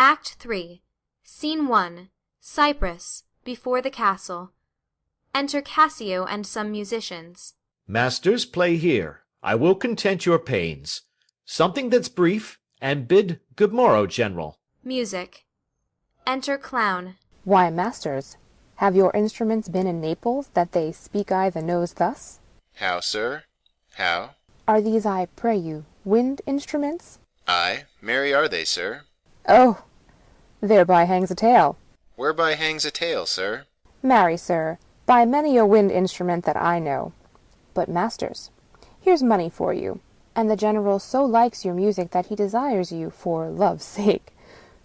Act 3, Scene 1, Cyprus, before the castle. Enter Cassio and some musicians. Masters, play here. I will content your pains. Something that's brief, and bid good morrow, General. Music. Enter Clown. Why, masters, have your instruments been in Naples, that they speak I the nose thus? How, sir? How? Are these, I pray you, wind instruments? Ay, marry are they, sir. Oh, thereby hangs a tale. Whereby hangs a tale, sir? Marry, sir, by many a wind instrument that I know. But, masters, here's money for you, and the General so likes your music that he desires you, for love's sake,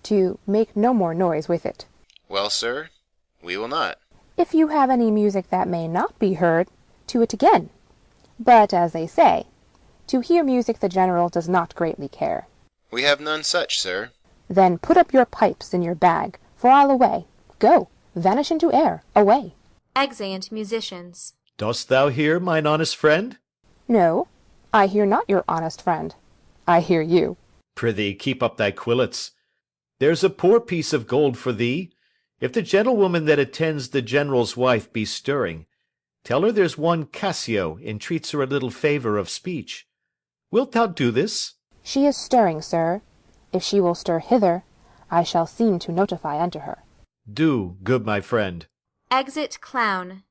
to make no more noise with it. Well, sir, we will not. If you have any music that may not be heard, to it again. But, as they say, to hear music the General does not greatly care. We have none such, sir. Then put up your pipes in your bag, for I'll away. Go, vanish into air, away. Exeunt musicians. Dost thou hear, mine honest friend? No, I hear not your honest friend. I hear you. Prithee, keep up thy quillets. There's a poor piece of gold for thee. If the gentlewoman that attends the General's wife be stirring, tell her there's one Cassio entreats her a little favour of speech. Wilt thou do this? She is stirring, sir. If she will stir hither, I shall seem to notify unto her. Do, good my friend. Exit Clown.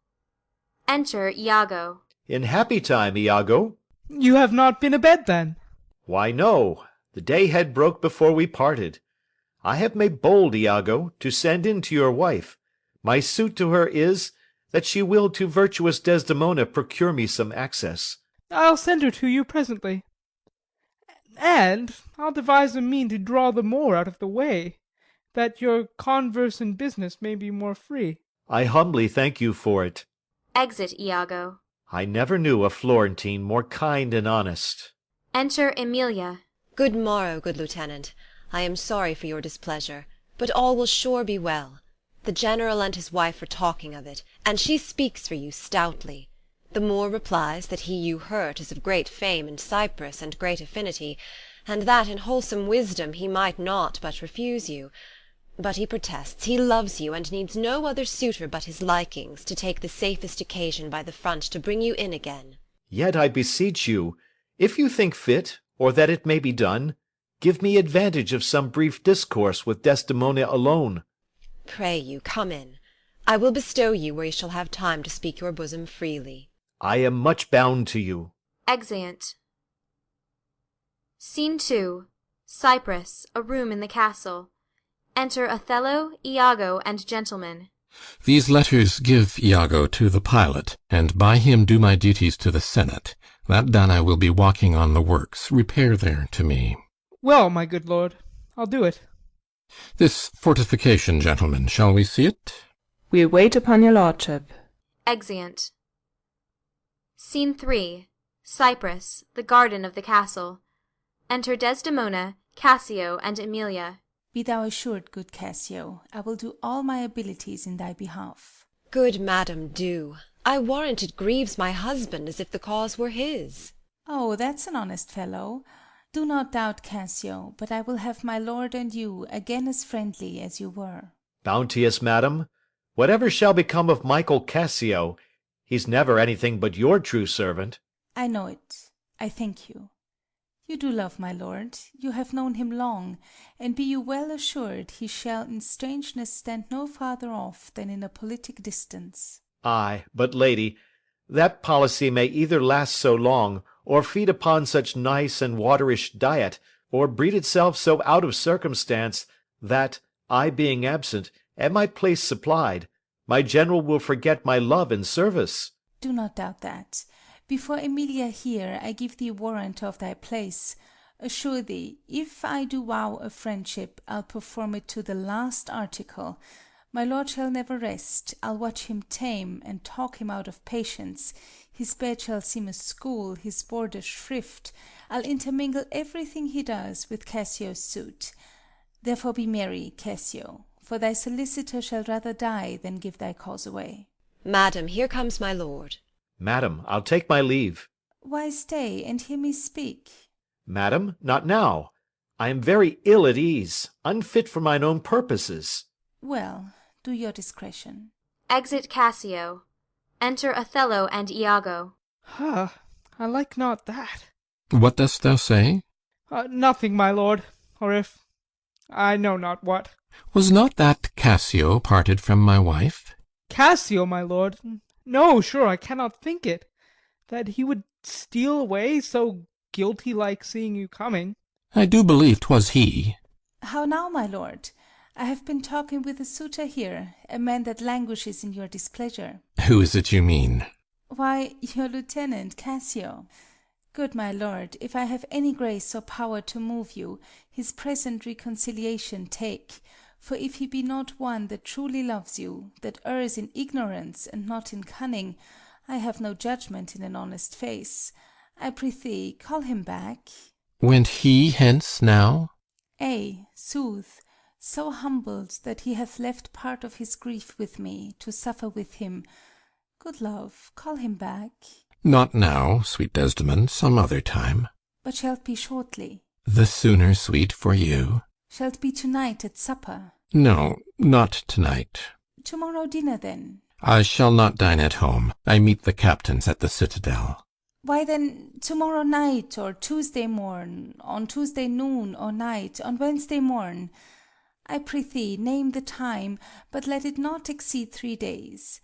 Enter Iago. In happy time, Iago. You have not been abed, then? Why, no. The day had broke before we parted. I have made bold, Iago, to send in to your wife. My suit to her is, that she will to virtuous Desdemona procure me some access. I'll send her to you presently. And I'll devise a mean to draw the more out of the way, that your converse and business may be more free. I humbly thank you for it. Exit Iago. I never knew a Florentine more kind and honest. Enter Emilia. Good morrow, good lieutenant. I am sorry for your displeasure, but all will sure be well. The General and his wife are talking of it, and she speaks for you stoutly. The Moor replies that he you hurt is of great fame in Cyprus and great affinity, and that in wholesome wisdom he might not but refuse you. But he protests he loves you, and needs no other suitor but his likings, to take the safest occasion by the front to bring you in again. Yet I beseech you, if you think fit, or that it may be done, give me advantage of some brief discourse with Desdemona alone. Pray you, come in. I will bestow you where you shall have time to speak your bosom freely. I am much bound to you. Exeunt. Scene 2, Cyprus, a room in the castle. Enter Othello, Iago, and gentlemen. These letters give Iago to the pilot, and by him do my duties to the senate. That done, I will be walking on the works. Repair there to me. Well, my good lord, I'll do it. This fortification, gentlemen, shall we see it? We wait upon your lordship. Exeunt. Scene 3, Cyprus, the garden of the castle. Enter Desdemona, Cassio, and Emilia. Be thou assured, good Cassio, I will do all my abilities in thy behalf. Good madam, do. I warrant it grieves my husband as if the cause were his. Oh, that's an honest fellow. Do not doubt, Cassio, but I will have my lord and you again as friendly as you were. Bounteous madam, whatever shall become of Michael Cassio, he's never anything but your true servant. I know it. I thank you. You do love my lord. You have known him long, and be you well assured he shall in strangeness stand no farther off than in a politic distance. Ay, but lady, that policy may either last so long, or feed upon such nice and waterish diet, or breed itself so out of circumstance, that, I being absent, and my place supplied, my general will forget my love and service. Do not doubt that. Before Emilia here, I give thee warrant of thy place. Assure thee, if I do vow a friendship, I'll perform it to the last article. My lord shall never rest. I'll watch him tame, and talk him out of patience. His bed shall seem a school, his board a shrift. I'll intermingle everything he does with Cassio's suit. Therefore be merry, Cassio, for thy solicitor shall rather die than give thy cause away. Madam, here comes my lord. Madam, I'll take my leave. Why stay, and hear me speak? Madam, not now. I am very ill at ease, unfit for mine own purposes. Well, do your discretion. Exit Cassio. Enter Othello and Iago. I like not that. What dost thou say? Nothing, my lord, or if I know not what. Was not that Cassio parted from my wife? Cassio, my lord? No, sure, I cannot think it. That he would steal away, so guilty like seeing you coming. I do believe 'twas he. How now, my lord? I have been talking with a suitor here, a man that languishes in your displeasure. Who is it you mean? Why, your lieutenant, Cassio. Good my lord, if I have any grace or power to move you, his present reconciliation take. For if he be not one that truly loves you, that errs in ignorance and not in cunning, I have no judgment in an honest face. I prithee, call him back. Went he hence now? Ay, sooth, so humbled that he hath left part of his grief with me, to suffer with him. Good love, call him back. Not now, sweet Desdemon, some other time. But shalt be shortly. The sooner, sweet, for you. Shalt be to-night at supper. No, not tonight. To-morrow dinner, then. I shall not dine at home. I meet the captains at the citadel. Why then, to-morrow night, or Tuesday morn, on Tuesday noon or night, on Wednesday morn. I prithee, name the time, but let it not exceed 3 days.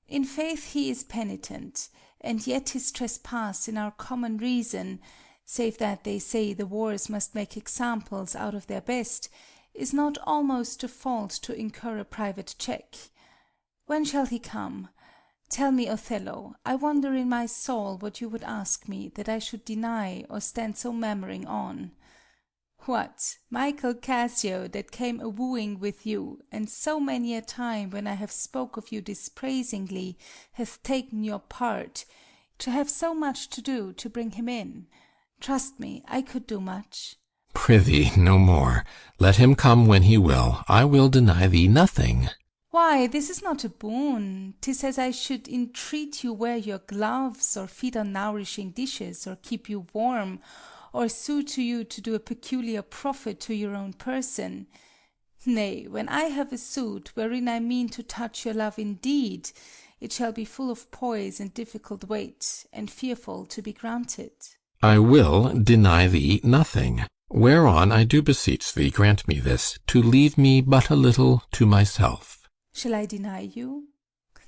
In faith he is penitent, and yet his trespass in our common reason, save that they say the wars must make examples out of their best, is not almost a fault to incur a private check. When shall he come? Tell me, Othello, I wonder in my soul what you would ask me, that I should deny or stand so mammering on. What, Michael Cassio, that came a-wooing with you, and so many a time when I have spoke of you dispraisingly, hath taken your part, to have so much to do to bring him in? Trust me, I could do much. Prithee, no more. Let him come when he will. I will deny thee nothing. Why, this is not a boon. 'Tis as I should entreat you wear your gloves, or feed on nourishing dishes, or keep you warm, or sue to you to do a peculiar profit to your own person. Nay, when I have a suit wherein I mean to touch your love indeed, it shall be full of poise and difficult weight, and fearful to be granted. I will deny thee nothing. Whereon I do beseech thee grant me this, to leave me but a little to myself. Shall I deny you?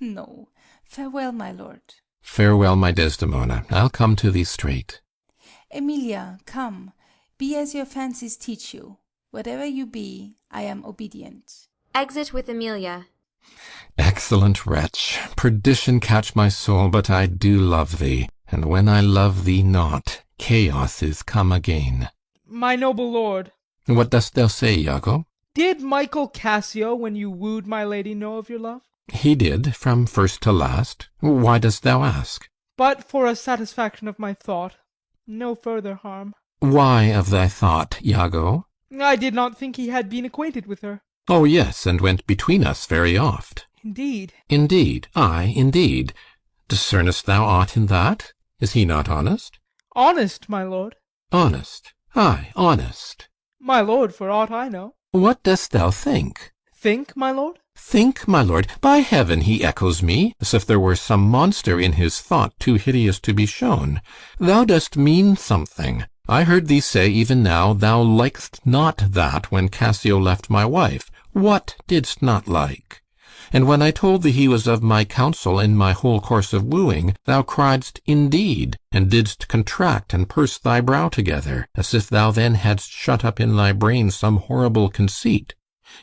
No. Farewell, my lord. Farewell, my Desdemona. I'll come to thee straight. Emilia, come. Be as your fancies teach you. Whatever you be, I am obedient. Exit with Emilia. Excellent wretch, perdition catch my soul, but I do love thee, and when I love thee not, chaos is come again. My noble lord. What dost thou say, Iago? Did Michael Cassio, when you wooed my lady, know of your love? He did, from first to last. Why dost thou ask? But for a satisfaction of my thought. No further harm. Why of thy thought, Iago? I did not think he had been acquainted with her. Oh, yes, and went between us very oft. Indeed. Indeed, ay, indeed. Discernest thou aught in that? Is he not honest? Honest, my lord. Honest, ay, honest. My lord, for aught I know. What dost thou think? Think, my lord? Think, my lord? By heaven, he echoes me, as if there were some monster in his thought too hideous to be shown. Thou dost mean something. I heard thee say even now thou likest not that when Cassio left my wife. What didst not like? And when I told thee he was of my counsel in my whole course of wooing, thou criedst indeed, and didst contract and purse thy brow together, as if thou then hadst shut up in thy brain some horrible conceit.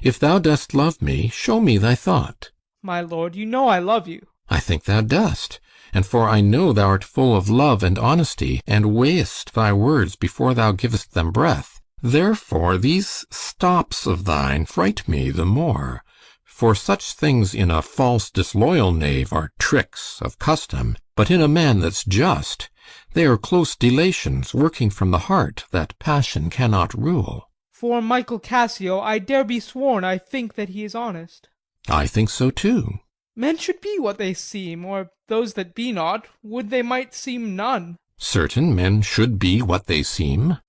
If thou dost love me, show me thy thought. My lord, you know I love you. I think thou dost, and for I know thou art full of love and honesty, and weighest thy words before thou givest them breath. Therefore these stops of thine fright me the more. For such things in a false disloyal knave are tricks of custom, but in a man that's just, they are close delations working from the heart that passion cannot rule. For Michael Cassio, I dare be sworn I think that he is honest. I think so too. Men should be what they seem, or those that be not, would they might seem none. Certain men should be what they seem.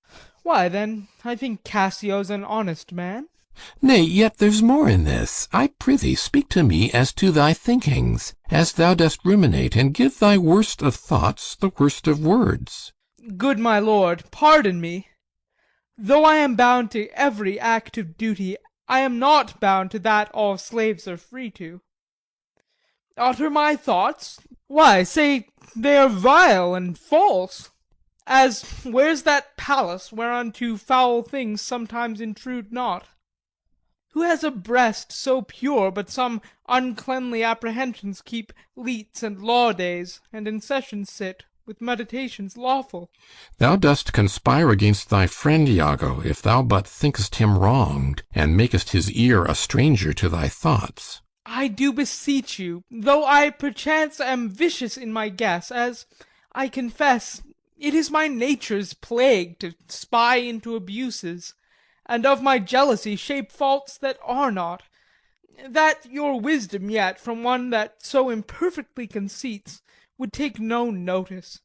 Why, then, I think Cassio's an honest man. Nay, yet there's more in this. I prithee speak to me as to thy thinkings, as thou dost ruminate, and give thy worst of thoughts the worst of words. Good my lord, pardon me. Though I am bound to every act of duty, I am not bound to that all slaves are free to. Utter my thoughts? Why, say they are vile and false. As, where's that palace whereunto foul things sometimes intrude not? Who has a breast so pure, but some uncleanly apprehensions keep leets and law days, and in session sit, with meditations lawful? Thou dost conspire against thy friend Iago, if thou but thinkest him wronged, and makest his ear a stranger to thy thoughts. I do beseech you, though I perchance am vicious in my guess, as I confess it is my nature's plague to spy into abuses, and of my jealousy shape faults that are not, that your wisdom yet from one that so imperfectly conceits would take no notice,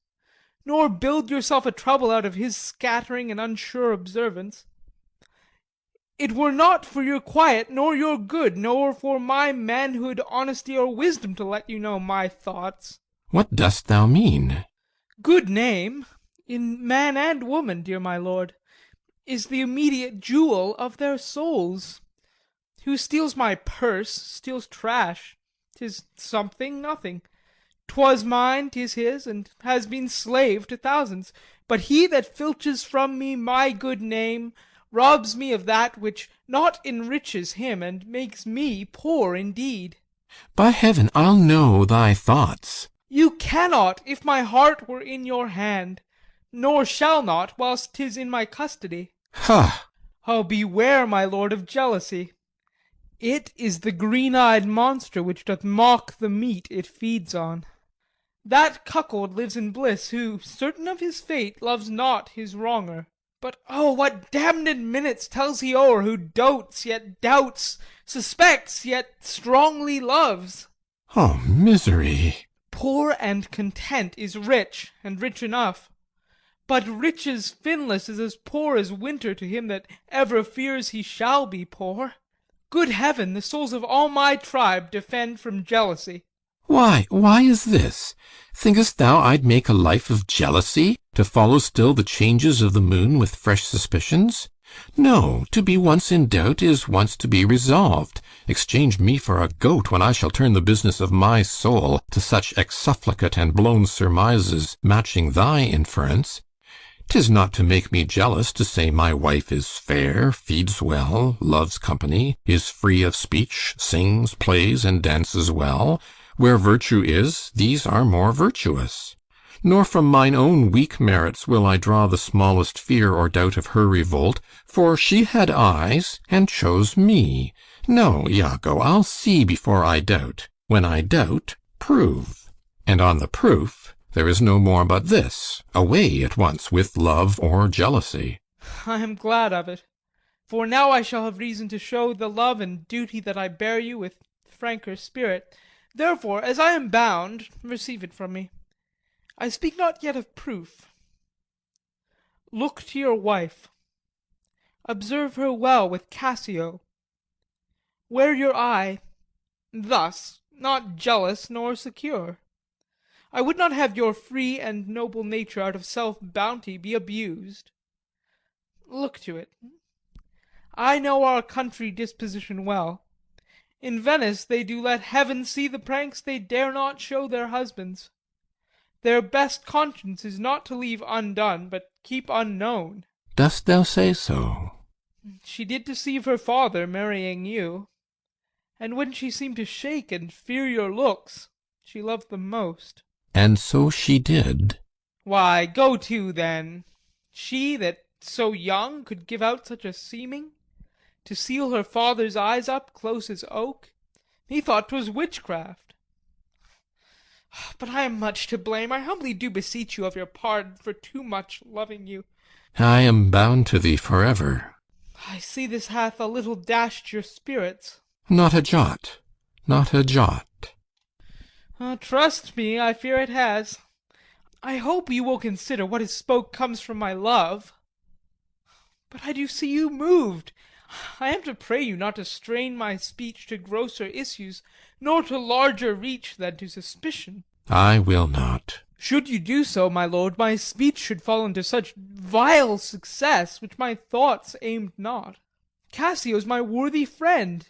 nor build yourself a trouble out of his scattering and unsure observance. It were not for your quiet, nor your good, nor for my manhood, honesty, or wisdom to let you know my thoughts. What dost thou mean? Good name, in man and woman, dear my lord, is the immediate jewel of their souls. Who steals my purse steals trash. 'Tis something, nothing. 'Twas mine, 'tis his, and has been slave to thousands. But he that filches from me my good name robs me of that which not enriches him, and makes me poor indeed. By heaven, I'll know thy thoughts. You cannot, if my heart were in your hand, nor shall not, whilst 'tis in my custody. Ha! Oh, beware, my lord, of jealousy. It is the green-eyed monster which doth mock the meat it feeds on. That cuckold lives in bliss, who, certain of his fate, loves not his wronger. But oh, what damned minutes tells he o'er, who dotes, yet doubts, suspects, yet strongly loves. Oh, misery! Poor and content is rich, and rich enough. But riches finless is as poor as winter to him that ever fears he shall be poor. Good heaven, the souls of all my tribe defend from jealousy. Why is this? Thinkest thou I'd make a life of jealousy, to follow still the changes of the moon with fresh suspicions? No, to be once in doubt is once to be resolved. Exchange me for a goat when I shall turn the business of my soul to such exsufflicate and blown surmises matching thy inference. 'Tis not to make me jealous to say my wife is fair, feeds well, loves company, is free of speech, sings, plays, and dances well. Where virtue is, these are more virtuous. Nor from mine own weak merits will I draw the smallest fear or doubt of her revolt, for she had eyes, and chose me. No, Iago, I'll see before I doubt. When I doubt, prove. And on the proof, there is no more but this, away at once with love or jealousy. I am glad of it, for now I shall have reason to show the love and duty that I bear you with franker spirit. Therefore, as I am bound, receive it from me. I speak not yet of proof. Look to your wife. Observe her well with Cassio. Wear your eye thus, not jealous nor secure. I would not have your free and noble nature out of self-bounty be abused. Look to it. I know our country disposition well. In Venice they do let heaven see the pranks they dare not show their husbands. Their best conscience is not to leave undone, but keep unknown. Dost thou say so? She did deceive her father, marrying you. And when she seemed to shake and fear your looks, she loved them most. And so she did. Why, go to, then. She that so young could give out such a seeming, to seal her father's eyes up close as oak, he thought 'twas witchcraft. But I am much to blame. I humbly do beseech you of your pardon for too much loving you. I am bound to thee forever. I see this hath a little dashed your spirits. Not a jot, not a jot. Trust me, I fear it has. I hope you will consider what is spoke comes from my love. But I do see you moved. I am to pray you not to strain my speech to grosser issues, nor to larger reach than to suspicion. I will not. Should you do so, my lord, my speech should fall into such vile success, which my thoughts aimed not. Cassio's my worthy friend.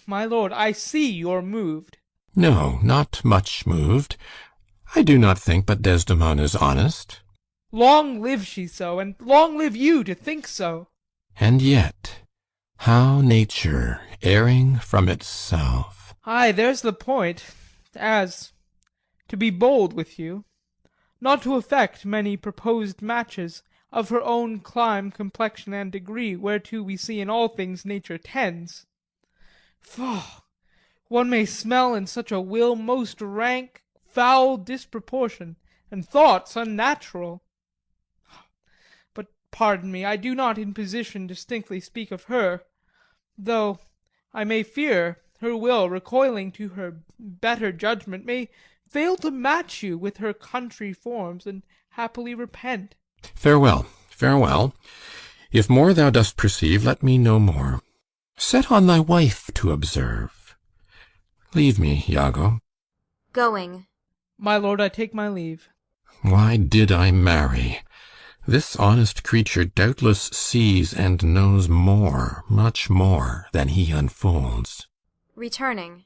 My lord, I see you're moved. No, not much moved. I do not think but Desdemona's honest. Long live she so, and long live you to think so. And yet, how nature, erring from itself. Ay, there's the point, as, to be bold with you, not to affect many proposed matches of her own clime, complexion, and degree, whereto we see in all things nature tends. Faugh! One may smell in such a will most rank, foul disproportion, and thoughts unnatural. But pardon me, I do not in position distinctly speak of her, though I may fear her will, recoiling to her better judgment, may fail to match you with her country forms, and happily repent. Farewell, farewell. If more thou dost perceive, let me know more. Set on thy wife to observe. Leave me, Iago. Going. My lord, I take my leave. Why did I marry? This honest creature doubtless sees and knows more, much more, than he unfolds. Returning.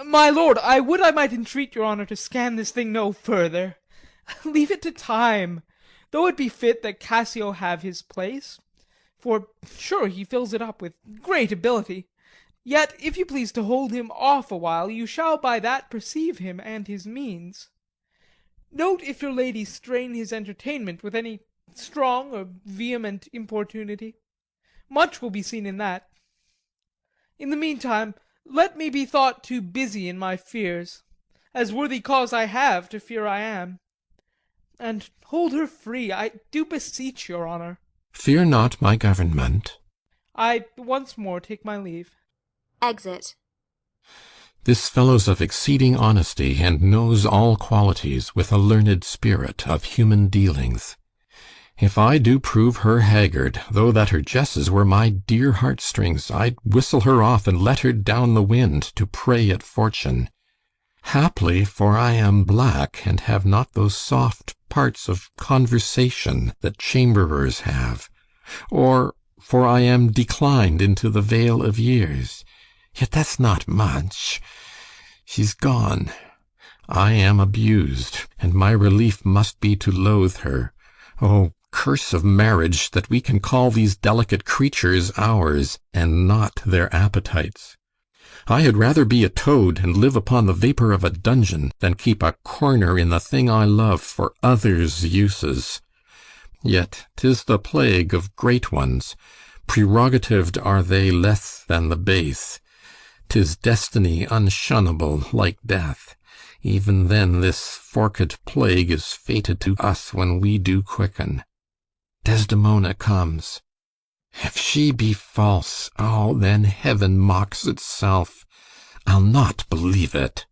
My lord, I would I might entreat your honour to scan this thing no further. Leave it to time, though it be fit that Cassio have his place, for sure he fills it up with great ability. Yet, if you please to hold him off a while, you shall by that perceive him and his means. Note if your lady strain his entertainment with any strong or vehement importunity. Much will be seen in that. In the meantime, let me be thought too busy in my fears, as worthy cause I have to fear I am. And hold her free, I do beseech your honour. Fear not my government. I once more take my leave. Exit. This fellow's of exceeding honesty, and knows all qualities, with a learned spirit of human dealings. If I do prove her haggard, though that her jesses were my dear heartstrings, I'd whistle her off and let her down the wind to prey at fortune. Haply, for I am black, and have not those soft parts of conversation that chamberers have, or for I am declined into the vale of years. Yet that's not much. She's gone. I am abused, and my relief must be to loathe her. Oh, curse of marriage, that we can call these delicate creatures ours, and not their appetites. I had rather be a toad and live upon the vapour of a dungeon than keep a corner in the thing I love for others' uses. Yet 'tis the plague of great ones. Prerogatived are they less than the base. 'Tis destiny unshunnable like death. Even then this forked plague is fated to us when we do quicken. Desdemona comes. If she be false, oh, then heaven mocks itself. I'll not believe it.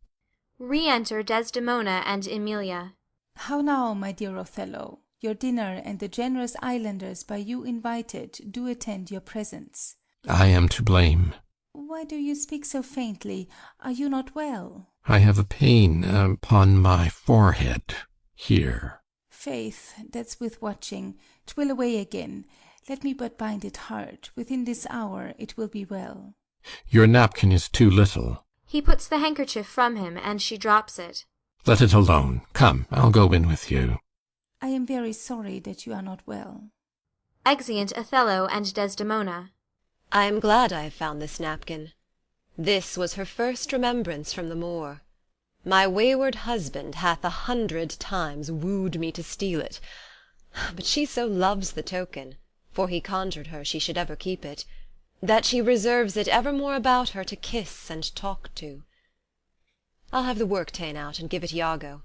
Re-enter Desdemona and Emilia. How now, my dear Othello? Your dinner and the generous islanders by you invited do attend your presence. I am to blame. Why do you speak so faintly? Are you not well? I have a pain upon my forehead, here. Faith, that's with watching. 'Twill away again. Let me but bind it hard. Within this hour it will be well. Your napkin is too little. He puts the handkerchief from him, and she drops it. Let it alone. Come, I'll go in with you. I am very sorry that you are not well. Exeunt Othello and Desdemona. I am glad I have found this napkin. This was her first remembrance from the moor. My wayward husband hath 100 times wooed me to steal it, but she so loves the token, for he conjured her she should ever keep it, that she reserves it evermore about her to kiss and talk to. I'll have the work ta'en out and give it Iago.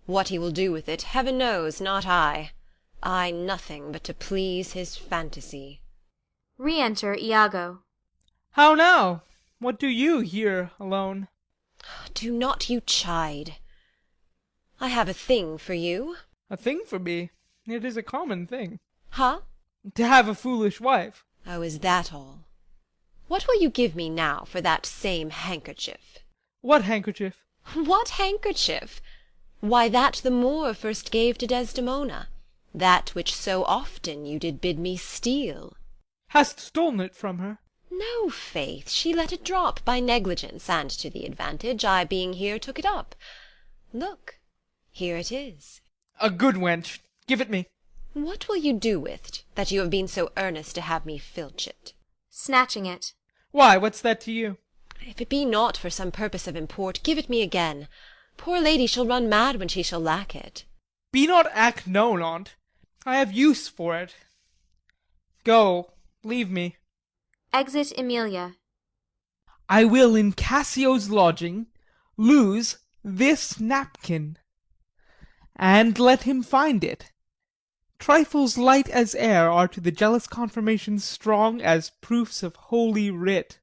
What he will do with it, heaven knows, not I. I nothing but to please his fantasy. Re-enter Iago. How now? What do you here alone? Do not you chide. I have a thing for you. A thing for me? It is a common thing. Huh? To have a foolish wife. Oh, is that all? What will you give me now for that same handkerchief? What handkerchief? What handkerchief? Why, that the Moor first gave to Desdemona, that which so often you did bid me steal. Hast stolen it from her? No, faith, she let it drop by negligence, and to the advantage I being here took it up. Look, here it is. A good wench. Give it me. What will you do with't, that you have been so earnest to have me filch it? Snatching it. Why, what's that to you? If it be not for some purpose of import, give it me again. Poor lady shall run mad when she shall lack it. Be not act known on't. I have use for it. Go, leave me. Exit Emilia. I will in Cassio's lodging lose this napkin, and let him find it. Trifles light as air are to the jealous confirmation strong as proofs of holy writ.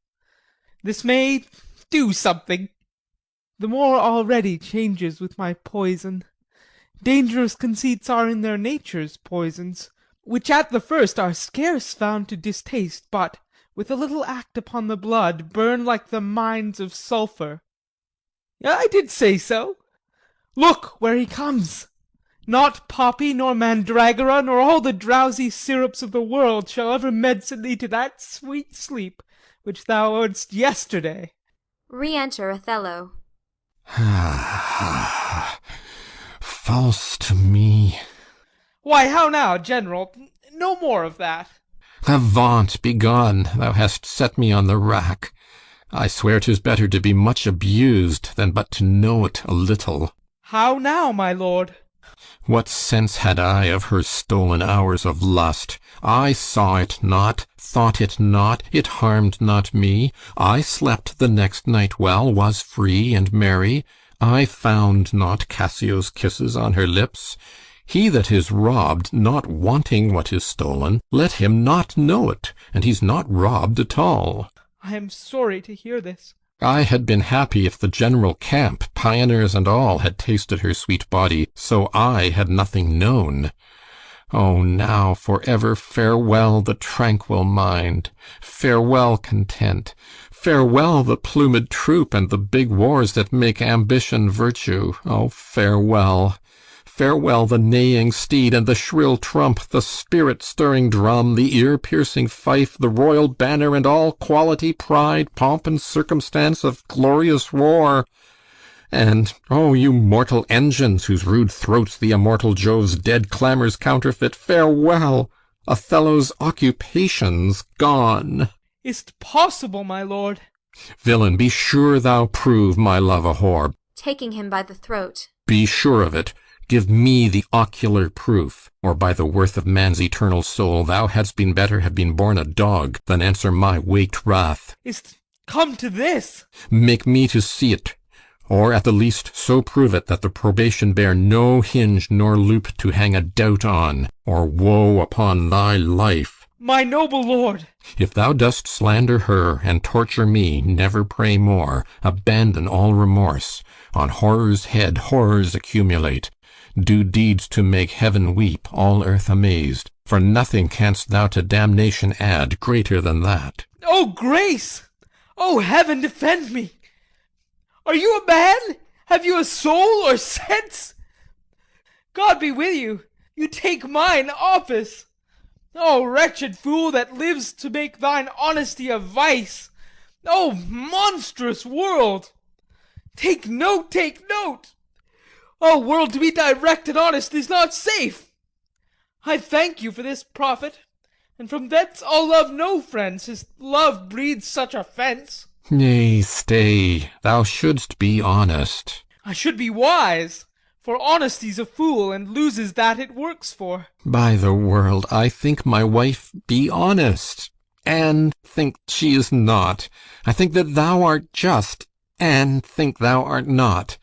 This may do something. The more already changes with my poison. Dangerous conceits are in their natures poisons, which at the first are scarce found to distaste, but, with a little act upon the blood, burn like the mines of sulphur. I did say so. Look where he comes. Not poppy, nor mandragora, nor all the drowsy syrups of the world shall ever medicine thee to that sweet sleep which thou owedst yesterday. Re-enter Othello. False to me. Why, how now, General? No more of that. Avaunt, begone, thou hast set me on the rack. I swear 'tis better to be much abused than but to know it a little. How now, my lord? What sense had I of her stolen hours of lust? I saw it not, thought it not, it harmed not me. I slept the next night well, was free and merry. I found not Cassio's kisses on her lips. He that is robbed, not wanting what is stolen, let him not know it, and he's not robbed at all. I am sorry to hear this. I had been happy if the general camp, pioneers and all, had tasted her sweet body, so I had nothing known. Oh, now for ever farewell the tranquil mind, farewell content, farewell the plumed troop and the big wars that make ambition virtue. Oh, farewell. Farewell the neighing steed and the shrill trump, the spirit-stirring drum, the ear-piercing fife, the royal banner, and all quality, pride, pomp, and circumstance of glorious war. And, oh, you mortal engines, whose rude throats the immortal Jove's dead clamours counterfeit, farewell! Othello's occupation's gone. Is't possible, my lord? Villain, be sure thou prove my love a whore. Taking him by the throat. Be sure of it. Give me the ocular proof, or by the worth of man's eternal soul, thou hadst been better have been born a dog than answer my waked wrath. Is't come to this? Make me to see it, or at the least so prove it that the probation bear no hinge nor loop to hang a doubt on, or woe upon thy life. My noble lord! If thou dost slander her and torture me, never pray more. Abandon all remorse. On horror's head horrors accumulate. Do deeds to make heaven weep, all earth amazed. For nothing canst thou to damnation add greater than that. Oh, grace! Oh, heaven defend me! Are you a man? Have you a soul or sense? God be with you! You take mine office! Oh, wretched fool that lives to make thine honesty a vice! Oh, monstrous world! Take note, take note! Oh, world, to be direct and honest is not safe! I thank you for this profit, and from thence I'll love no friend, since love breeds such offence. Nay, stay, thou shouldst be honest. I should be wise, for honesty's a fool, and loses that it works for. By the world, I think my wife be honest, and think she is not. I think that thou art just, and think thou art not.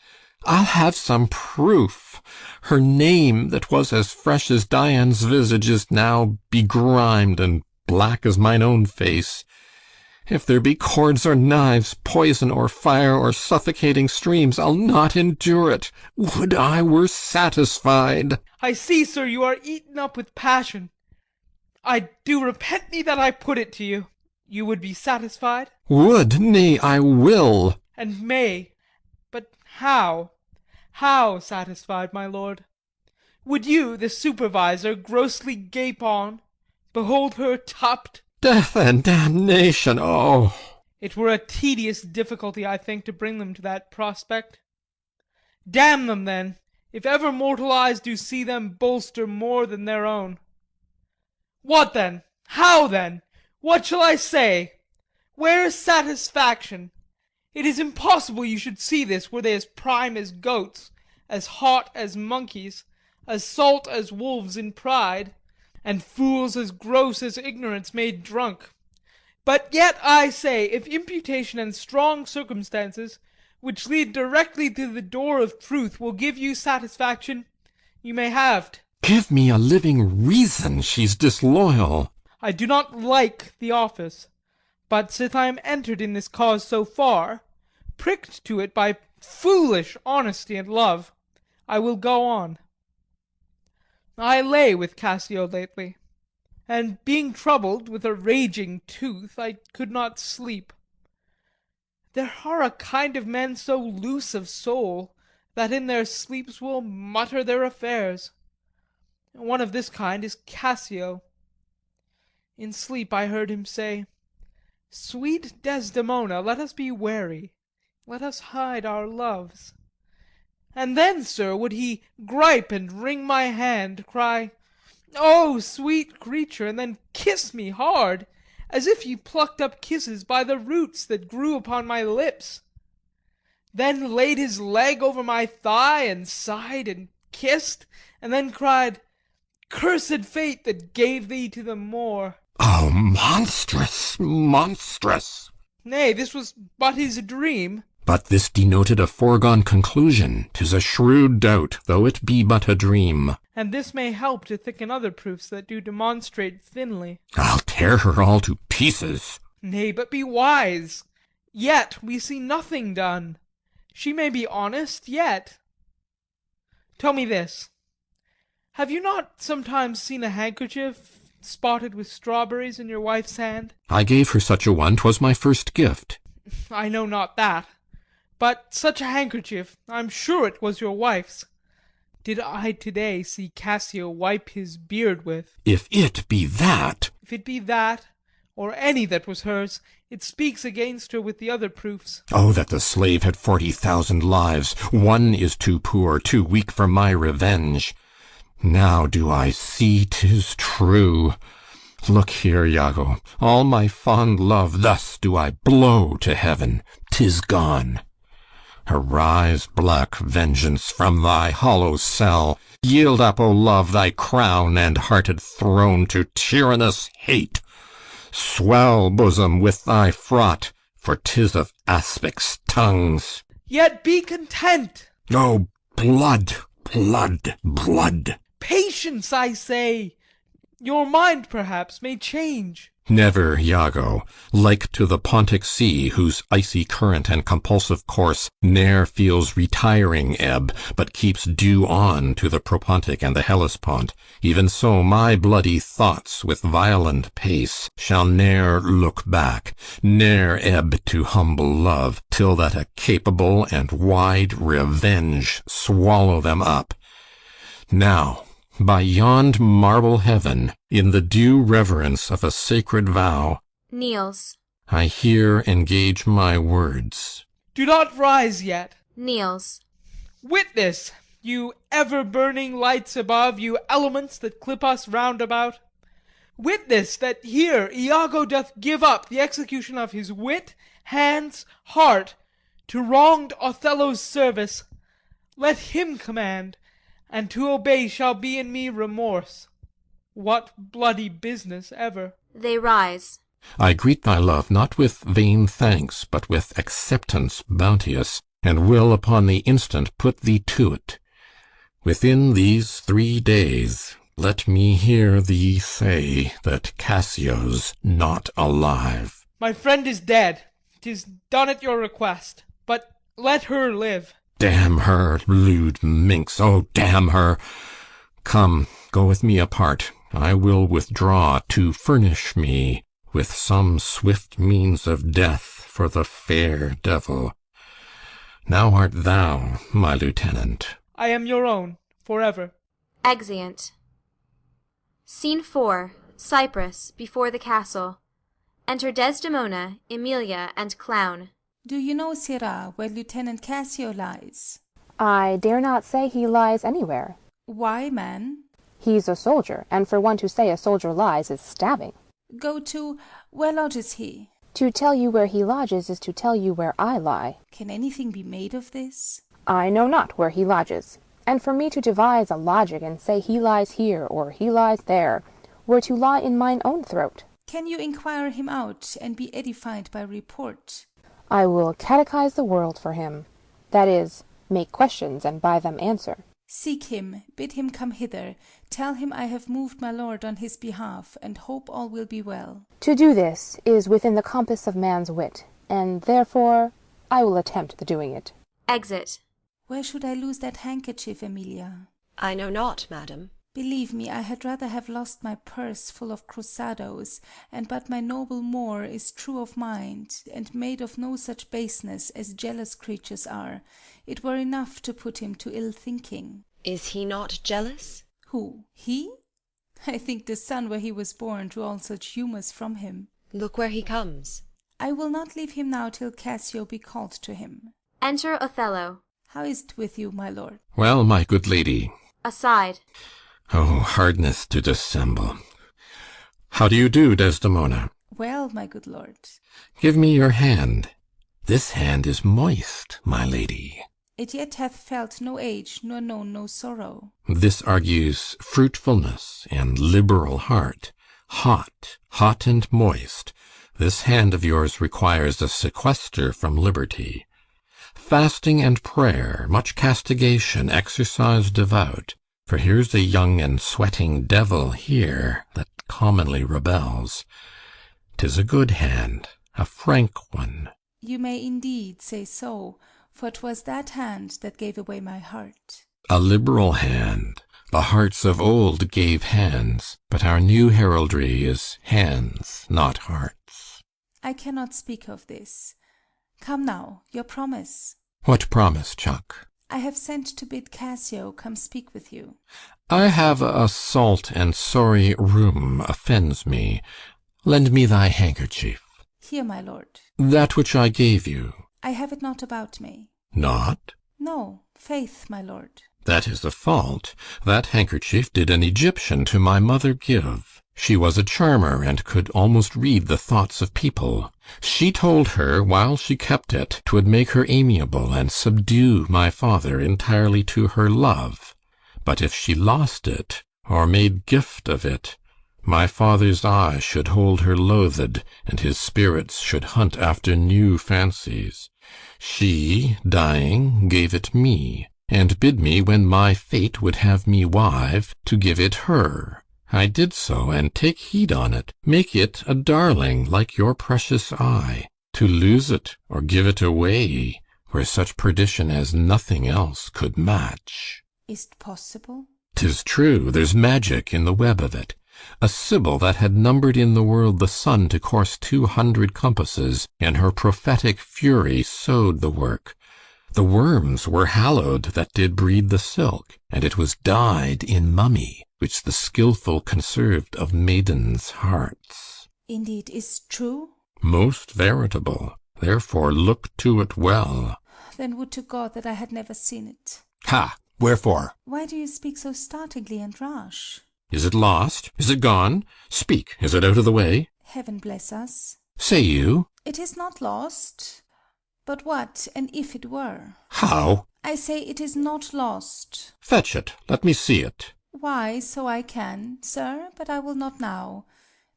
I'll have some proof. Her name, that was as fresh as Dian's visage, is now begrimed and black as mine own face. If there be cords or knives, poison or fire or suffocating streams, I'll not endure it. Would I were satisfied. I see, sir, you are eaten up with passion. I do repent me that I put it to you. You would be satisfied? Would, nay, I will. And may. But how? How satisfied, my lord? Would you, the supervisor, grossly gape on, behold her tupped? Death and damnation, oh! It were a tedious difficulty, I think, to bring them to that prospect. Damn them, then, if ever mortal eyes do see them bolster more than their own. What then? How then? What shall I say? Where is satisfaction? It is impossible you should see this, were they as prime as goats, as hot as monkeys, as salt as wolves in pride, and fools as gross as ignorance made drunk. But yet I say, if imputation and strong circumstances, which lead directly to the door of truth, will give you satisfaction, you may have't. Give me a living reason she's disloyal. I do not like the office, but sith I am entered in this cause so far, pricked to it by foolish honesty and love, I will go on. I lay with Cassio lately, and being troubled with a raging tooth, I could not sleep. There are a kind of men so loose of soul, that in their sleeps will mutter their affairs. One of this kind is Cassio. In sleep I heard him say, "Sweet Desdemona, let us be wary, let us hide our loves." And then, sir, would he gripe and wring my hand, cry, "Oh, sweet creature," and then kiss me hard, as if he plucked up kisses by the roots that grew upon my lips. Then laid his leg over my thigh, and sighed and kissed, and then cried, "Cursed fate that gave thee to the Moor." Oh, monstrous, monstrous! Nay, this was but his dream. But this denoted a foregone conclusion. 'Tis a shrewd doubt, though it be but a dream. And this may help to thicken other proofs that do demonstrate thinly. I'll tear her all to pieces. Nay, but be wise. Yet we see nothing done. She may be honest yet. Tell me this. Have you not sometimes seen a handkerchief spotted with strawberries in your wife's hand? I gave her such a one. 'Twas my first gift. I know not that. But such a handkerchief, I'm sure it was your wife's, did I to-day see Cassio wipe his beard with. If it be that... If it be that, or any that was hers, it speaks against her with the other proofs. Oh, that the slave had 40,000 lives! One is too poor, too weak for my revenge. Now do I see 'tis true. Look here, Iago, all my fond love thus do I blow to heaven. 'Tis gone. Arise, black vengeance, from thy hollow cell. Yield up, O love, thy crown and hearted throne to tyrannous hate. Swell, bosom, with thy fraught, for 'tis of aspics' tongues. Yet be content. Oh, blood, blood, blood. Patience, I say. Your mind, perhaps, may change. Never, Iago, like to the Pontic Sea, whose icy current and compulsive course ne'er feels retiring ebb, but keeps due on to the Propontic and the Hellespont, even so my bloody thoughts with violent pace shall ne'er look back, ne'er ebb to humble love, till that a capable and wide revenge swallow them up. Now, by yond marble heaven, in the due reverence of a sacred vow, Kneels. I here engage my words. Do not rise yet. Kneels. Witness, you ever-burning lights above, you elements that clip us round about. Witness that here Iago doth give up the execution of his wit, hands, heart, to wronged Othello's service. Let him command, and to obey shall be in me remorse. What bloody business ever? They rise. I greet thy love not with vain thanks, but with acceptance bounteous, and will upon the instant put thee to't. Within these 3 days let me hear thee say that Cassio's not alive. My friend is dead. 'Tis done at your request. But let her live. Damn her, lewd minx, oh, damn her! Come, go with me apart. I will withdraw to furnish me with some swift means of death for the fair devil. Now art thou my lieutenant. I am your own, forever. Exeunt. Scene 4. Cyprus, before the castle. Enter Desdemona, Emilia, and Clown. Do you know, Sirrah, where Lieutenant Cassio lies? I dare not say he lies anywhere. Why, man? He's a soldier, and for one to say a soldier lies is stabbing. Go to... where lodges he? To tell you where he lodges is to tell you where I lie. Can anything be made of this? I know not where he lodges, and for me to devise a logic and say he lies here or he lies there, were to lie in mine own throat. Can you inquire him out, and be edified by report? I will catechize the world for him, that is, make questions and by them answer. Seek him, bid him come hither, tell him I have moved my lord on his behalf, and hope all will be well. To do this is within the compass of man's wit, and therefore I will attempt the doing it. Exit. Where should I lose that handkerchief, Emilia? I know not, madam. Believe me, I had rather have lost my purse full of cruzados, and but my noble Moor is true of mind, and made of no such baseness as jealous creatures are, it were enough to put him to ill thinking. Is he not jealous? Who, he? I think the sun where he was born drew all such humours from him. Look where he comes. I will not leave him now till Cassio be called to him. Enter Othello. How is't with you, my lord? Well, my good lady. Aside. Oh, hardness to dissemble. How do you do, Desdemona? Well, my good lord. Give me your hand. This hand is moist, my lady. It yet hath felt no age, nor known no sorrow. This argues fruitfulness and liberal heart. Hot, hot and moist. This hand of yours requires a sequester from liberty. Fasting and prayer, much castigation, exercise devout. For here's a young and sweating devil here that commonly rebels. 'Tis a good hand, a frank one. You may indeed say so, for 'twas that hand that gave away my heart. A liberal hand. The hearts of old gave hands, but our new heraldry is hands, not hearts. I cannot speak of this. Come now, your promise. What promise, Chuck? I have sent to bid Cassio come speak with you. I have a salt and sorry rheum offends me. Lend me thy handkerchief. Here, my lord. That which I gave you. I have it not about me. Not? No, faith, my lord. That is a fault. That handkerchief did an Egyptian to my mother give. She was a charmer, and could almost read the thoughts of people. She told her, while she kept it, 'twould make her amiable, and subdue my father entirely to her love. But if she lost it, or made gift of it, my father's eye should hold her loathed, and his spirits should hunt after new fancies. She, dying, gave it me, and bid me, when my fate would have me wive, to give it her. I did so, and take heed on it. Make it a darling like your precious eye. To lose it, or give it away, were such perdition as nothing else could match. Is't possible? 'Tis true, there's magic in the web of it. A sibyl that had numbered in the world the sun to course 200 compasses, in her prophetic fury sewed the work. The worms were hallowed that did breed the silk, and it was dyed in mummy, which the skilful conserved of maidens' hearts. Indeed, is true? Most veritable. Therefore look to it well. Then would to God that I had never seen it. Ha! Wherefore? Why do you speak so startlingly and rash? Is it lost? Is it gone? Speak, is it out of the way? Heaven bless us. Say you? It is not lost. But what, and if it were? How? I say it is not lost. Fetch it. Let me see it. Why, so I can, sir, but I will not now.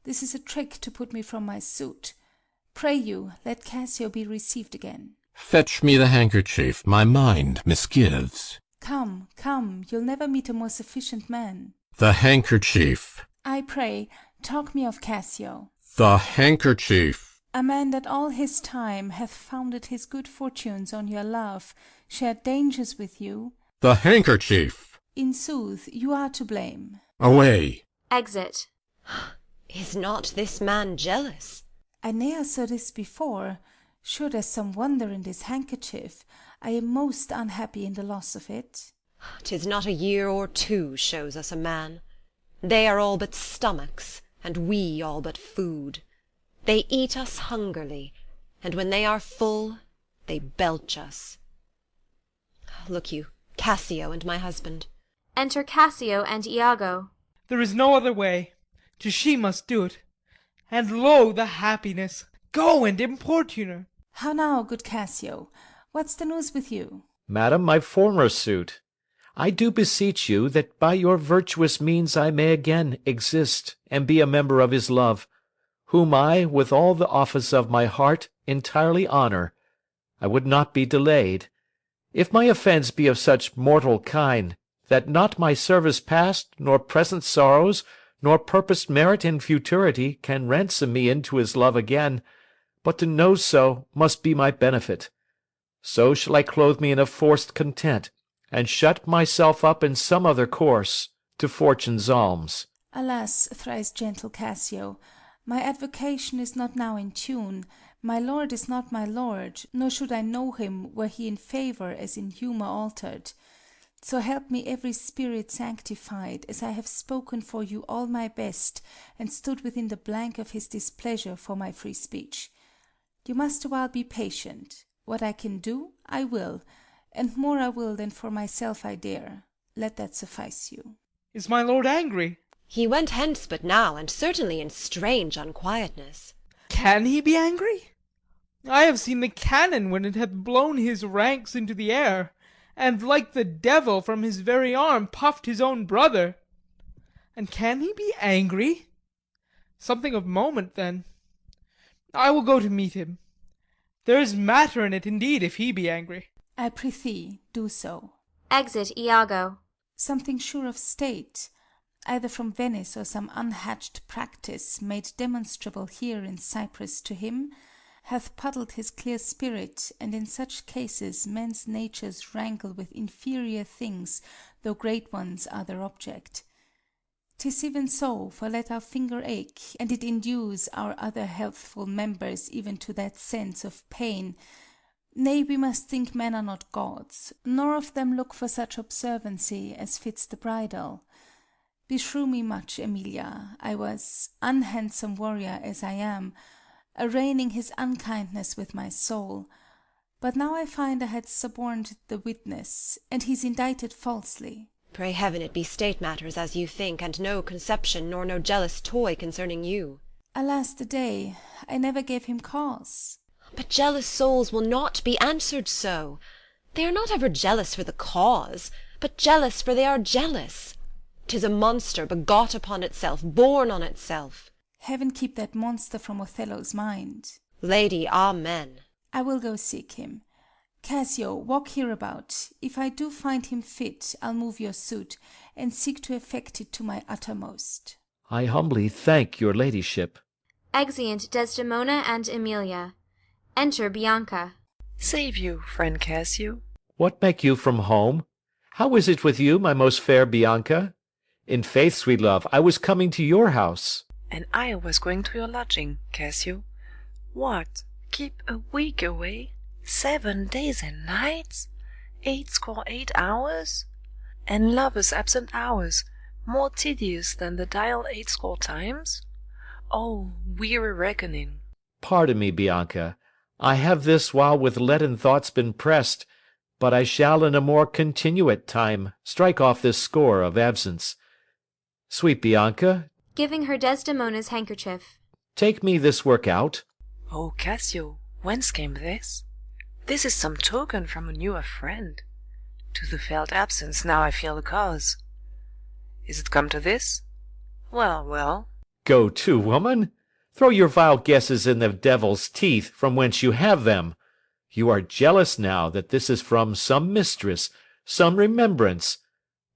This is a trick to put me from my suit. Pray you, let Cassio be received again. Fetch me the handkerchief. My mind misgives. Come, come, you'll never meet a more sufficient man. The handkerchief. I pray, talk me of Cassio. The handkerchief. A man that all his time hath founded his good fortunes on your love, shared dangers with you. The handkerchief. In sooth, you are to blame. Away. Exit. Is not this man jealous? I ne'er saw this before. Sure there's some wonder in this handkerchief. I am most unhappy in the loss of it. 'Tis not a year or two shows us a man. They are all but stomachs, and we all but food. They eat us hungerly, and when they are full, they belch us. Look you, Cassio and my husband. Enter Cassio and Iago. There is no other way. 'Tis she must do it. And lo, the happiness! Go and importune her. How now, good Cassio? What's the news with you? Madam, my former suit. I do beseech you that by your virtuous means I may again exist and be a member of his love, whom I, with all the office of my heart, entirely honour. I would not be delayed. If my offence be of such mortal kind, that not my service past, nor present sorrows, nor purposed merit in futurity can ransom me into his love again, but to know so must be my benefit. So shall I clothe me in a forced content, and shut myself up in some other course, to fortune's alms. Alas, thrice gentle Cassio, my advocation is not now in tune. My lord is not my lord, nor should I know him were he in favour as in humour altered. So help me every spirit sanctified, as I have spoken for you all my best, and stood within the blank of his displeasure for my free speech. You must awhile be patient. What I can do, I will, and more I will than for myself I dare. Let that suffice you. Is my lord angry? He went hence but now, and certainly in strange unquietness. Can he be angry? I have seen the cannon when it hath blown his ranks into the air, and like the devil from his very arm puffed his own brother. And can he be angry? Something of moment, then. I will go to meet him. There is matter in it, indeed, if he be angry. I prithee, do so. Exit Iago. Something sure of state, either from Venice or some unhatched practice made demonstrable here in Cyprus to him, hath puddled his clear spirit, and in such cases men's natures wrangle with inferior things, though great ones are their object. 'Tis even so, for let our finger ache, and it induce our other healthful members even to that sense of pain. Nay, we must think men are not gods, nor of them look for such observancy as fits the bridal. Beshrew me much, Emilia, I was, unhandsome warrior as I am, arraigning his unkindness with my soul. But now I find I had suborned the witness, and he's indicted falsely. Pray heaven it be state matters as you think, and no conception nor no jealous toy concerning you. Alas the day, I never gave him cause. But jealous souls will not be answered so. They are not ever jealous for the cause, but jealous for they are jealous. 'Tis a monster begot upon itself, born on itself. Heaven keep that monster from Othello's mind. Lady, amen. I will go seek him. Cassio, walk hereabout. If I do find him fit, I'll move your suit, and seek to effect it to my uttermost. I humbly thank your ladyship. Exeunt Desdemona and Emilia. Enter Bianca. Save you, friend Cassio. What make you from home? How is it with you, my most fair Bianca? In faith, sweet love, I was coming to your house. And I was going to your lodging, Cassio. What, keep a week away? 7 days and nights? 8 hours? And lovers' absent hours, more tedious than the dial 8 times? Oh, weary reckoning! Pardon me, Bianca. I have this while with leaden thoughts been pressed, but I shall in a more continuate time strike off this score of absence. Sweet Bianca, Giving her Desdemona's handkerchief. take me this work out. Oh, Cassio, whence came this? This is some token from a newer friend. To the felt absence now I feel the cause. Is it come to this? Well, well. Go to, woman! Throw your vile guesses in the devil's teeth, from whence you have them. You are jealous now that this is from some mistress, some remembrance.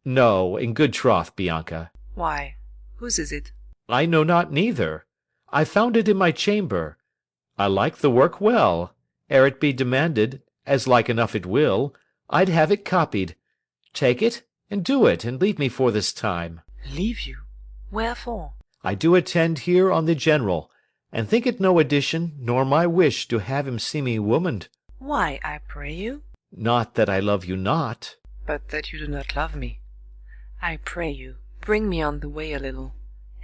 No, in good troth, Bianca. Why, whose is it? I know not neither. I found it in my chamber. I like the work well. Ere it be demanded, as like enough it will, I'd have it copied. Take it, and do it, and leave me for this time. Leave you? Wherefore? I do attend here on the general, and think it no addition nor my wish to have him see me womaned. Why, I pray you? Not that I love you not. But that you do not love me. I pray you, bring me on the way a little,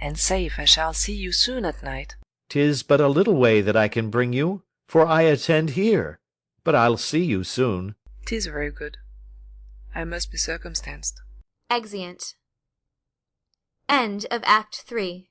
and say if I shall see you soon at night. 'Tis but a little way that I can bring you, for I attend here, but I'll see you soon. 'Tis very good. I must be circumstanced. Exeunt. End of Act 3.